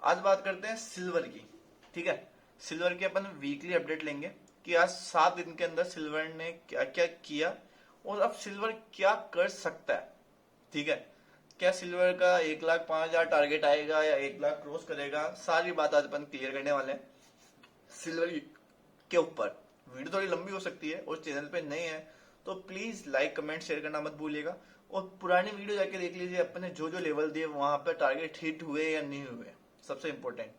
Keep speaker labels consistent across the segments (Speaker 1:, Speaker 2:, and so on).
Speaker 1: आज बात करते हैं सिल्वर की। ठीक है, सिल्वर की अपन वीकली अपडेट लेंगे कि आज 7 दिन के अंदर सिल्वर ने क्या क्या किया और अब सिल्वर क्या कर सकता है। ठीक है, क्या सिल्वर का 1,05,000 टारगेट आएगा या 1,00,000 क्रॉस करेगा, सारी बात आज अपन क्लियर करने वाले हैं सिल्वर के ऊपर। वीडियो थोड़ी लंबी हो सकती है और चैनल पे नए हैं तो प्लीज लाइक कमेंट शेयर करना मत भूलिएगा और पुरानी वीडियो जाके देख लीजिए अपने जो जो लेवल दिए वहां पे टारगेट हिट हुए या नहीं हुए, सबसे इंपॉर्टेंट।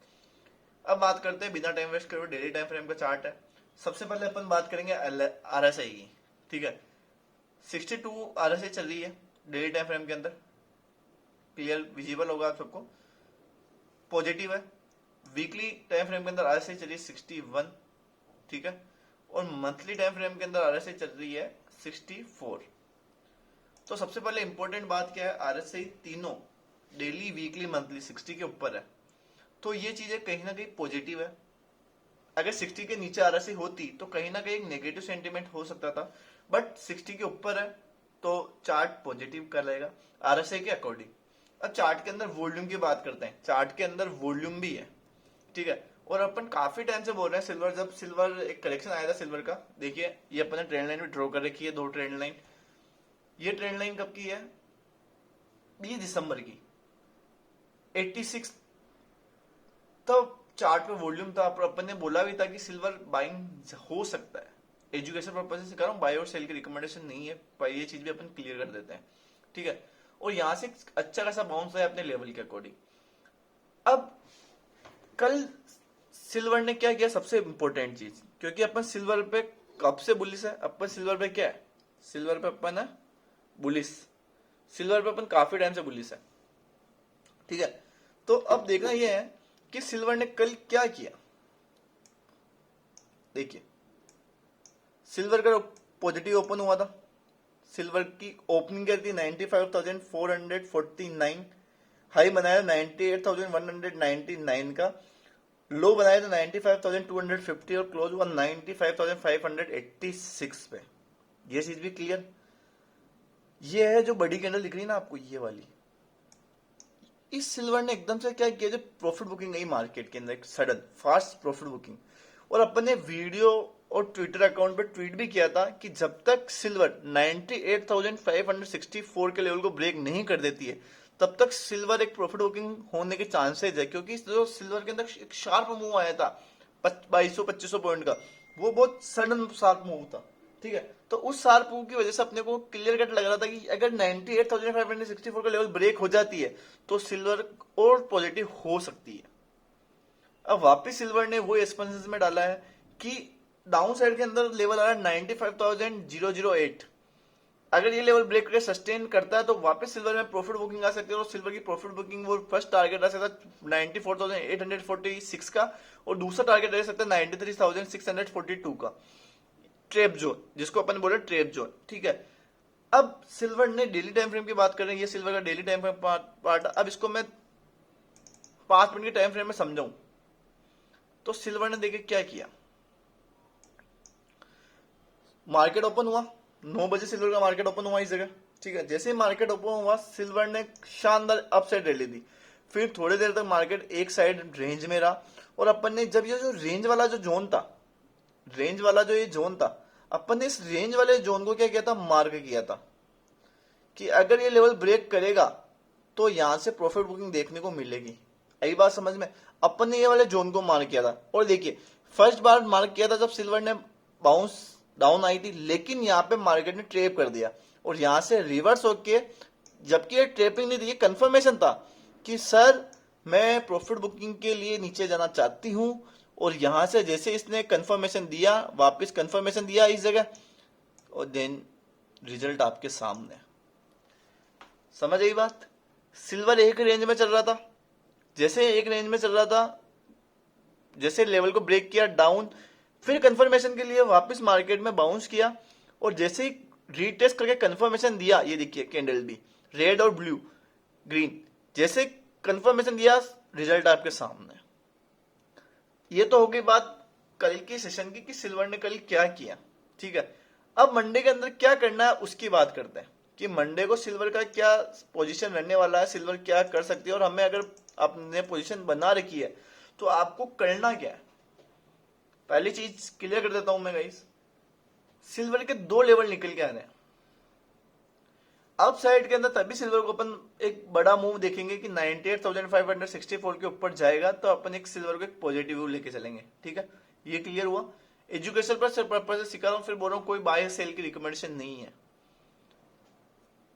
Speaker 1: अब बात करते हैं बिना टाइम वेस्ट करे, डेली टाइम फ्रेम का चार्ट है। सबसे पहले अपन बात करेंगे आरएसआई की। ठीक है, 62 आरएसआई चल रही है डेली टाइम फ्रेम के अंदर, क्लियर विजिबल होगा आप सबको, पॉजिटिव है। वीकली टाइम फ्रेम के अंदर आरएसआई चल रही है 61। ठीक है, और मंथली टाइम फ्रेम के अंदर आरएसआई चल रही है 64। तो सबसे पहले इंपॉर्टेंट बात क्या है, आरएसआई तीनों डेली वीकली मंथली 60 के ऊपर है, तो ये चीजें कहीं ना कहीं पॉजिटिव है। अगर 60 के नीचे आरएसआई होती तो कहीं ना कहीं एक नेगेटिव सेंटीमेंट हो सकता था, बट 60 के ऊपर है तो चार्ट पॉजिटिव कर लेगा आरएसआई के अकॉर्डिंग। अब चार्ट के अंदर वॉल्यूम की बात करते हैं, चार्ट के अंदर वॉल्यूम भी है। ठीक है, और अपन काफी टाइम से बोल रहे हैं सिल्वर, जब सिल्वर एक करेक्शन आया था सिल्वर का, देखिए ये अपन ने ट्रेंड लाइन में ड्रॉ कर रखी है, 2 ट्रेंड लाइन। ये ट्रेंड लाइन कब की है, 20 दिसंबर की, 86। तब चार्ट पे वॉल्यूम था, पर अपन ने बोला भी था कि सिल्वर बाइंग हो सकता है। एजुकेशन पर्पज से कर रहा हूँ, बाय और सेल की रिकमेंडेशन नहीं है, पर ये चीज भी अपन क्लियर कर देते हैं। ठीक है, और यहां से अच्छा खासा बाउंस है अपने लेवल के अकॉर्डिंग। अब कल सिल्वर ने क्या किया, सबसे इंपॉर्टेंट चीज, क्योंकि अपन सिल्वर पे कब से बुलिस है, अपन सिल्वर पे क्या है, सिल्वर पे अपन है बुलिस, सिल्वर पे अपन काफी टाइम से बुलिस है। ठीक है, तो अब देखना यह है कि सिल्वर ने कल क्या किया। देखिए सिल्वर का पॉजिटिव ओपन हुआ था, सिल्वर की ओपनिंग क्या थी 95,449, हाई बनाया 98,199 का, लो बनाया था 95,250 और क्लोज हुआ 95,586 पे। ये चीज भी क्लियर। ये है जो बड़ी कैंडल दिख रही है ना आपको, ये वाली, इस सिल्वर ने एकदम से क्या किया, जो प्रॉफिट बुकिंग गई मार्केट के अंदर, एक सडन फास्ट प्रॉफिट बुकिंग। और अपन ने वीडियो और ट्विटर अकाउंट पे ट्वीट भी किया था कि जब तक सिल्वर 98,564 के लेवल को ब्रेक नहीं कर देती है तब तक सिल्वर एक प्रॉफिट बुकिंग होने के चांसेस है, क्योंकि जो सिल्वर के अंदर एक शार्प मूव आया था 2200-2500 पॉइंट का, वो बहुत सडन शार्प मूव था। ठीक है, तो उस शार्प मूव की वजह से अपने को क्लियर कट लग रहा था कि अगर 98,564 का लेवल ब्रेक हो जाती है तो सिल्वर और पॉजिटिव हो सकती है। अब वापस सिल्वर ने वो एक्सपेंसेस में डाला है कि डाउन साइड के अंदर लेवल आ रहा है 95,008। अगर ये लेवल ब्रेक करके सस्टेन करता है तो वापस सिल्वर में प्रॉफिट बुकिंग आ सकती है, और सिल्वर की प्रॉफिट बुकिंग वो फर्स्ट टारगेट रह सकता है 94,846 का, और दूसरा टारगेट रह सकता है 93,642 का, ट्रेप जोन, जिसको अपन बोले ट्रेप जोन। ठीक है, अब सिल्वर ने डेली टाइम फ्रेम की बात कर रहे हैं, ये सिल्वर का डेली टाइम फ्रेम पार्ट। अब इसको मैं 5 मिनट के टाइम फ्रेम में समझाऊं तो सिल्वर ने देखिए क्या किया। मार्केट ओपन हुआ 9 बजे, सिल्वर का मार्केट ओपन हुआ इस जगह। ठीक है, जैसे ही मार्केट ओपन हुआ सिल्वर ने शानदार अपसाइड रैली दी, फिर थोड़ी देर तक मार्केट एक साइड रेंज में रहा, और अपन ने जब ये जो रेंज वाला जो जोन था, रेंज वाला जो ये जोन था, अपन ने इस रेंज वाले जोन को क्या किया था, मार्क किया था कि अगर ये लेवल ब्रेक करेगा तो यहां से प्रॉफिट बुकिंग देखने को मिलेगी। यही बात समझ में, अपन ने ये वाले जोन को मार्क किया था। और देखिए फर्स्ट बार मार्क किया था जब सिल्वर ने बाउंस डाउन आई थी, लेकिन यहाँ पे मार्केट ने ट्रेप कर दिया और यहां से रिवर्स होके, जबकि ये ट्रेपिंग नहीं थी, ये कंफर्मेशन था कि सर मैं प्रॉफिट बुकिंग के लिए नीचे जाना चाहती हूं, और यहां से जैसे इसने कंफर्मेशन दिया, वापस कंफर्मेशन दिया इस जगह, और देन रिजल्ट आपके सामने। समझ आई बात। सिल्वर एक रेंज में चल रहा था, जैसे एक रेंज में चल रहा था, जैसे लेवल को ब्रेक किया डाउन, फिर कंफर्मेशन के लिए वापस मार्केट में बाउंस किया, और जैसे ही रीटेस्ट करके कंफर्मेशन दिया, ये देखिए कैंडल भी रेड और ब्लू ग्रीन, जैसे कंफर्मेशन दिया रिजल्ट आपके सामने। ये तो हो गई बात कल की सेशन की कि सिल्वर ने कल क्या किया। ठीक है, अब मंडे के अंदर क्या करना है उसकी बात करते हैं कि मंडे को सिल्वर का क्या पोजीशन रहने वाला है, सिल्वर क्या कर सकती है, और हमें अगर आपने पोजीशन बना रखी है, तो आपको करना क्या है, पहली चीज क्लियर कर देता हूं मैं गाइस। सिल्वर के दो लेवल निकल के आ रहे हैं। अप साइड के अंदर तभी सिल्वर को अपन एक बड़ा मूव देखेंगे कि 98,564 के ऊपर जाएगा, तो अपन एक सिल्वर को एक पॉजिटिव व्यू लेके चलेंगे। ठीक है, ये क्लियर हुआ। एजुकेशन पर पर्पज से सिखा रहा हूं, फिर बोल रहा हूं कोई बाय सेल की रिकमेंडेशन नहीं है।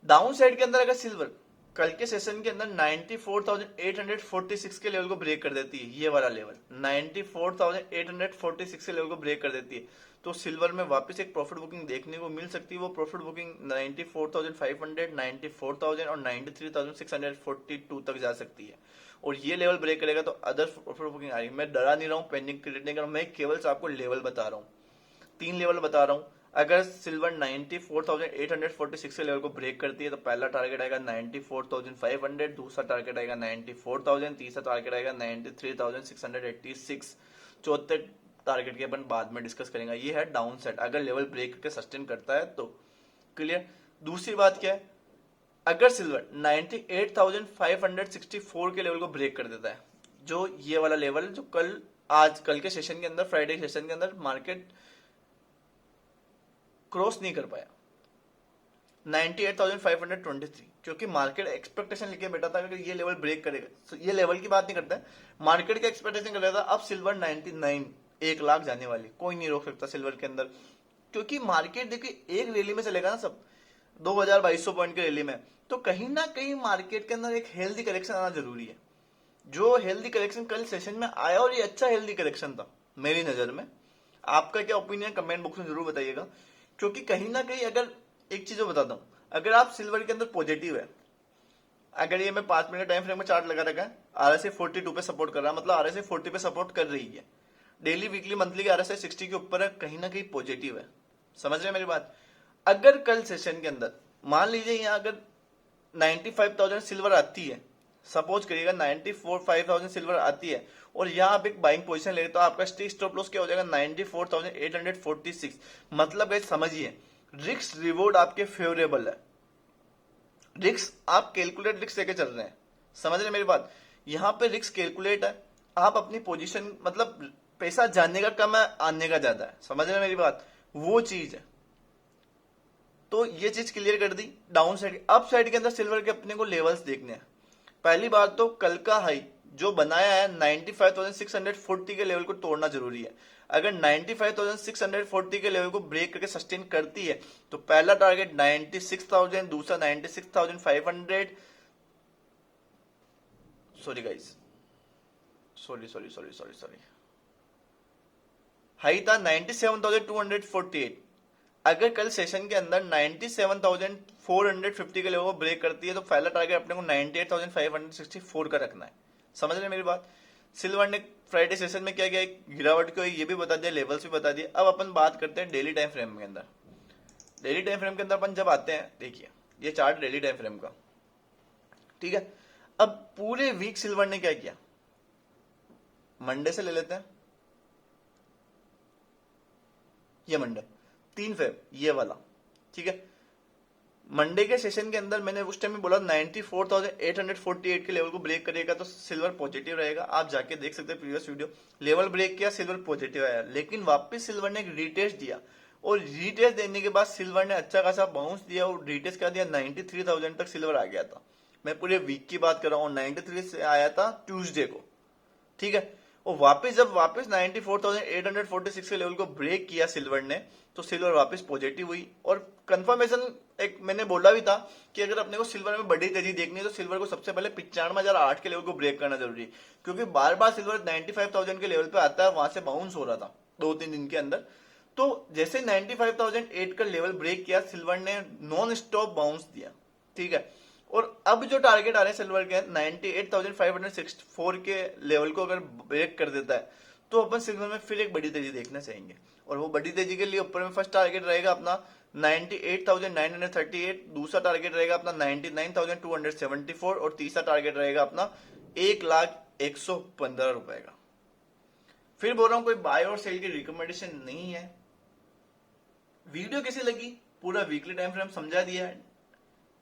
Speaker 1: डाउन साइड के अंदर अगर सिल्वर कल के सेशन के अंदर 94,846 के लेवल को ब्रेक कर देती है, ये वाला लेवल 94,846 के लेवल को ब्रेक कर देती है, तो सिल्वर में वापस एक प्रॉफिट बुकिंग देखने को मिल सकती है। वो प्रॉफिट बुकिंग 94,500, 94,000 और 93,642 तक जा सकती है, और ये लेवल ब्रेक करेगा तो अदर प्रॉफिट बुकिंग आ रही है। मैं डरा नहीं रहा हूँ, पैनिक क्रिएट नहीं कर रहा हूँ, मैं केवल आपको लेवल बता रहा हूँ, 3 लेवल बता रहा हूँ। अगर सिल्वर 94,846 के लेवल को ब्रेक करती है तो पहला टारगेट आएगा 94,500, दूसरा टारगेट आएगा 94,000, तीसरा टारगेट आएगा 93,686, चौथे टारगेट के अपन बाद में डिस्कस करेंगे। ये है डाउन साइड, अगर लेवल ब्रेक करके सस्टेन करता है तो। क्लियर। दूसरी बात क्या है, अगर सिल्वर 98,564 के लेवल को ब्रेक कर देता है, जो ये वाला लेवल जो कल के सेशन के अंदर, फ्राइडे सेशन के अंदर मार्केट क्रॉस नहीं कर पाया 98,523, क्योंकि मार्केट एक्सपेक्टेशन लेके बैठा था अगर ये लेवल ब्रेक करेगा, तो ये लेवल की बात नहीं करता है, मार्केट का एक्सपेक्टेशन कर रहा था अब सिल्वर 99 1 लाख जाने वाली, कोई नहीं रोक सकता सिल्वर के अंदर, क्योंकि मार्केट देखिए एक रैली में चलेगा ना सब 2,200 पॉइंट की रैली में, तो कहीं ना कहीं मार्केट के अंदर एक हेल्दी करेक्शन आना जरूरी है। जो हेल्दी करेक्शन कल सेशन में आया, और ये अच्छा हेल्दी करेक्शन था मेरी नजर में। आपका क्या ओपिनियन कमेंट बॉक्स में जरूर बताइएगा, क्योंकि कहीं ना कहीं अगर एक चीज बताता हूं, अगर आप सिल्वर के अंदर पॉजिटिव है, अगर ये मैं 5 मिनट टाइम फ्रेम में चार्ट लगा रखा है, RSI 42 पे सपोर्ट कर रहा है, मतलब RSI 40 पे सपोर्ट कर रही है, डेली वीकली मंथली की RSI 60 के ऊपर है, कहीं ना कहीं पॉजिटिव है। समझ रहे हैं मेरी बात। अगर कल सेशन के अंदर मान लीजिए यहाँ अगर 95,000 सिल्वर आती है, सपोज करिएगा 94,500 सिल्वर आती है, और यहाँ आप एक बाइंग पोजीशन ले रहे, तो आपका स्टॉप लॉस क्या हो जाएगा 94,846। मतलब समझिए रिस्क रिवॉर्ड आपके फेवरेबल है, रिस्क आप कैलकुलेट रिस्क लेके चल रहे हैं। समझ रहे मेरी बात, यहाँ पे रिस्क कैलकुलेट है, आप अपनी पोजीशन मतलब पैसा जाने का कम है, आने का ज्यादा है। समझ रहे मेरी बात, वो चीज है। तो ये चीज क्लियर कर दी। डाउन साइड, अप साइड के अंदर सिल्वर के अपने को लेवल्स देखने हैं। पहली बात तो कल का हाई जो बनाया है 95,640 के लेवल को तोड़ना जरूरी है। अगर 95,640 के लेवल को ब्रेक करके सस्टेन करती है तो पहला टारगेट 96,000, दूसरा 96,500, सॉरी गाइस, सॉरी हाई था 97,248। अगर कल सेशन के अंदर 97,450 के लेवल को ब्रेक करती है तो पहला टारगेट अपने को 98,564 का रखना है। समझ रहे मेरी बात। सिल्वर ने फ्राइडे सेशन में क्या किया, गिरावट को ये भी बता दिया, लेवल्स भी बता दिए। अब अपन बात करते हैं डेली टाइम फ्रेम के अंदर। डेली टाइम फ्रेम के अंदर अपन जब आते हैं, देखिए ये चार्ट डेली टाइम फ्रेम का, ठीक है। अब पूरे वीक सिल्वर ने क्या किया, मंडे से ले लेते हैं, ये मंडे 3 फेब ये वाला, ठीक है। मंडे के सेशन के अंदर मैंने उस टाइम में बोला 94,848 के लेवल को ब्रेक करेगा तो सिल्वर पॉजिटिव रहेगा। आप जाके देख सकते हैं प्रीवियस वीडियो, लेवल ब्रेक किया, सिल्वर पॉजिटिव आया, लेकिन वापस सिल्वर ने एक रीटेस्ट दिया, और रीटेस्ट देने के बाद सिल्वर ने अच्छा खासा बाउंस दिया, और रीटेस्ट क्या दिया 93,000 तक सिल्वर आ गया था। मैं पूरे वीक की बात कर रहा हूँ, 93 से आया था ट्यूसडे को, ठीक है। और जब वापस 94,846 के लेवल को ब्रेक किया सिल्वर ने, तो सिल्वर वापस पॉजिटिव हुई। और कंफर्मेशन एक मैंने बोला भी था कि अगर अपने को सिल्वर में बड़ी तेजी देखनी है तो सिल्वर को सबसे पहले 95,008 के लेवल को ब्रेक करना जरूरी है, क्योंकि बार बार सिल्वर 95,000 के लेवल पे आता है, वहां से बाउंस हो रहा था 2-3 दिन के अंदर। तो जैसे 95,008 का लेवल ब्रेक किया, सिल्वर ने नॉन स्टॉप बाउंस दिया, ठीक है। और अब जो टारगेट आ रहे हैं सिल्वर के 98,564 के लेवल को अगर ब्रेक कर देता है तो अपन सिल्वर में फिर एक बड़ी तेजी देखना चाहेंगे। और वो बड़ी तेजी के लिए ऊपर में फर्स्ट टारगेट रहेगा अपना 98,938, दूसरा टारगेट रहेगा अपना 99,274, और तीसरा टारगेट रहेगा अपना 1,01,15 रुपए का। फिर बोल रहा हूं कोई बाय और सेल की रिकमेंडेशन नहीं है। वीडियो कैसी लगी, पूरा वीकली टाइम फ्रेम समझा दिया है।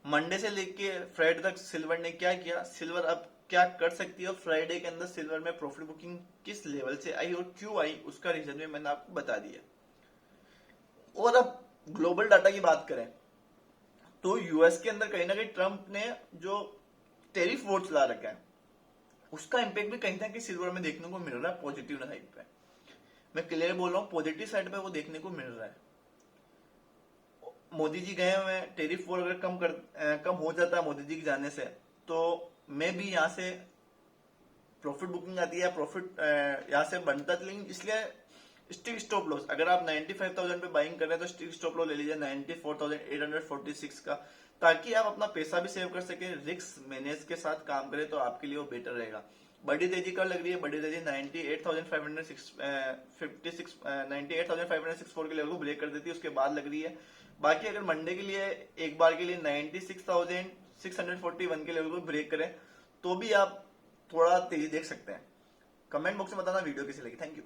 Speaker 1: मंडे से लेके फ्राइडे तक सिल्वर ने क्या किया, सिल्वर अब क्या कर सकती है और फ्राइडे के अंदर सिल्वर में प्रॉफिट बुकिंग किस लेवल से आई और क्यों आई, उसका रीजन भी मैंने आपको बता दिया। और अब ग्लोबल डाटा की बात करें तो यूएस के अंदर कहीं ना कहीं ट्रंप ने जो टेरिफ वोट्स ला रखा है उसका इम्पैक्ट भी कहीं ना कहीं सिल्वर में देखने को मिल रहा है, पॉजिटिव साइड पे। मैं क्लियर बोल रहा हूँ, पॉजिटिव साइड पे वो देखने को मिल रहा है। मोदी जी गए हुए हैं, टेरिफ वोट अगर कम हो जाता है मोदी जी के जाने से, तो मैं भी यहाँ से प्रॉफिट बुकिंग आती है, प्रॉफिट यहाँ से बनता चलेंगे। इसलिए स्टिक स्टॉप लॉस, अगर आप 95,000 पे बाइंग कर रहे हैं तो स्टिक स्टॉप लॉस ले लीजिए 94,846 का, ताकि आप अपना पैसा भी सेव कर सके, रिस्क मैनेज के साथ काम करें तो आपके लिए वो बेटर रहेगा। बड़ी तेजी कब लग रही है? बड़ी तेजी 98,564 के लेवल को ब्रेक कर देती है, उसके बाद लग रही है। बाकी अगर मंडे के लिए एक बार के लिए 96,641 के लेवल को ब्रेक करें तो भी आप थोड़ा तेजी देख सकते हैं। कमेंट बॉक्स में बताना वीडियो कैसी लगी। Thank you.